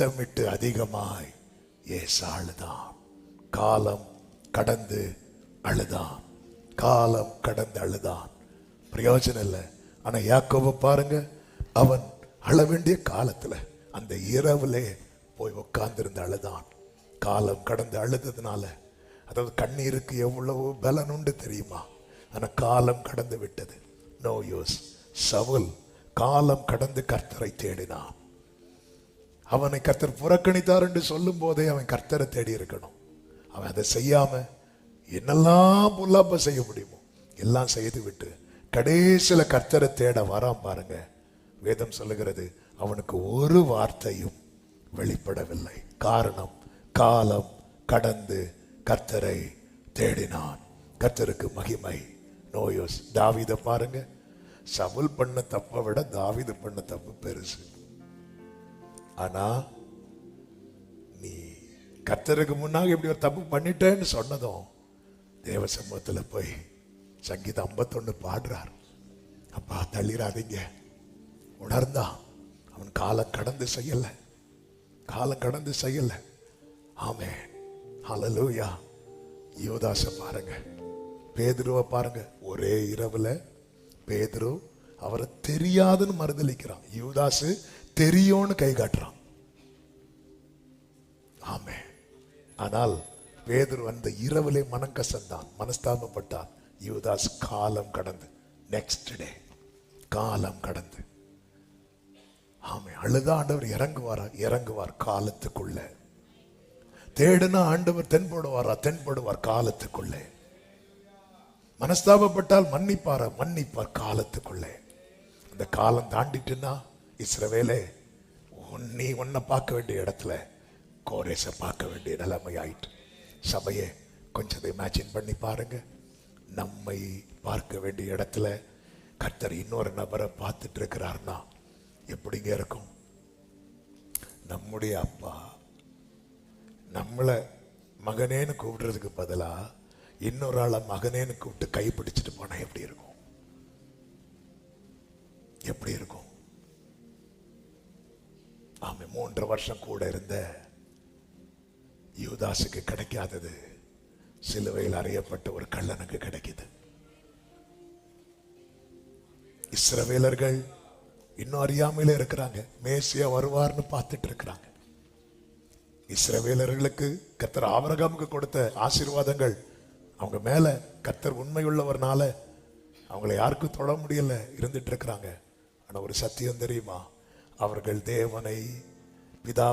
சத்தமிட்டு அதிகமாய் ஏசா அழுதான். காலம் கடந்து அழுதான். காலம் கடந்து அழுதான். பிரயோஜனம் இல்லை. ஆனா யாக்கோபை பாருங்க, அவன் அழ வேண்டிய காலத்துல அந்த இரவுலே போய் உட்கார்ந்திருந்து அழுதான். காலம் கடந்து அழுததுனால, அதாவது கண்ணீருக்கு எவ்வளவு பலன் உண்டு தெரியுமா? ஆனா காலம் கடந்து விட்டது. No use. சவுல் காலம் கடந்து கர்த்தரை தேடினான். அவனை கர்த்தர் புறக்கணித்தார் என்று சொல்லும் போதே அவன் கர்த்தரை தேடி இருக்கணும். அவன் அதை செய்யாம என்னெல்லாம் பொல்லாப்ப செய்ய முடியுமோ எல்லாம் செய்து விட்டு கடைசியில கர்த்தரை தேட வரான் பாருங்க. வேதம் சொல்லுகிறது, அவனுக்கு ஒரு வார்த்தையும் வெளிப்படவில்லை. காரணம், காலம் கடந்து கர்த்தரை தேடினான். கர்த்தருக்கு மகிமை. நோயோஸ். தாவீதை பாருங்க, சவுல் பண்ண தப்பை விட தாவீது பண்ண தப்பு பெருசு. ஆனா நீ கர்த்தருக்கு முன்னாக இப்படி ஒரு தப்பு பண்ணிட்டேன்னு சொன்னதும் தேவ சமூகத்துல போய் சங்கீதம் 51 பாடுறார். அப்பா தள்ளிராதீங்க. உணர்ந்தான். அவன் காலம் கடந்து செய்யல. காலம் கடந்து செய்யல. ஆமென். ஹல்லேலூயா. யூதாச பாருங்க, பேதுருவை பாருங்க. ஒரே இரவுல பேதுரு அவரை தெரியாதுன்னு மறுதலிக்கிறான். யூதாசு தெரியும்னு கை காட்டுறான். ஆமென். ஆனால் பேதுரு அந்த இரவிலே மனம் கசந்தான், மனஸ்தாபப்பட்டான். யூதாஸ் காலம் கடந்து, நெக்ஸ்ட் டே காலம் கடந்து. ஆமே. அழுதா ஆண்டவர் இறங்குவார் காலத்துக்குள்ள. தேடுனா ஆண்டவர் தென்படுவார் காலத்துக்குள்ளே. மனஸ்தாபப்பட்டால் மன்னிப்பார் காலத்துக்குள்ளே. அந்த காலம் தாண்டிட்டுன்னா இஸ்ரவேலே, நீ உன்னை பார்க்க வேண்டிய இடத்துல கோரேச பார்க்க வேண்டிய நிலைமை ஆயிட்டு. சபையை கொஞ்சம் இமேஜின் பண்ணி பாருங்க. நம்மை பார்க்க வேண்டிய இடத்துல கர்த்தர் இன்னொரு நபரை பார்த்துட்டு இருக்கிறார்னா எப்படிங்க இருக்கும்? நம்முடைய அப்பா நம்மளை மகனேன்னு கூப்பிடுறதுக்கு பதிலா இன்னொரு ஆளை மகனேன்னு கூப்பிட்டு கை பிடிச்சிட்டு போனா எப்படி இருக்கும்? எப்படி இருக்கும்? ஆமா. 3 வருஷம் கூட இருந்த யூதாசுக்கு கிடைக்காதது சிலுவையில் அறையப்பட்ட ஒரு கள்ளனுக்கு கிடைக்குது. இஸ்ரவேலர்கள் இன்னும் அறியாமையில இருக்கிறாங்க. மேசியா வருவார்னு பார்த்துட்டு இருக்கிறாங்க. இஸ்ரவேலர்களுக்கு கர்த்தர் ஆபிரகாமுக்கு கொடுத்த ஆசீர்வாதங்கள் அவங்க மேல கர்த்தர் உண்மையுள்ளவர்னால அவங்களை யாருக்கும் தொட முடியல, இருந்துட்டு இருக்கிறாங்க. ஆனா ஒரு சத்தியம் தெரியுமா? அவர்கள் தேவனை பிதா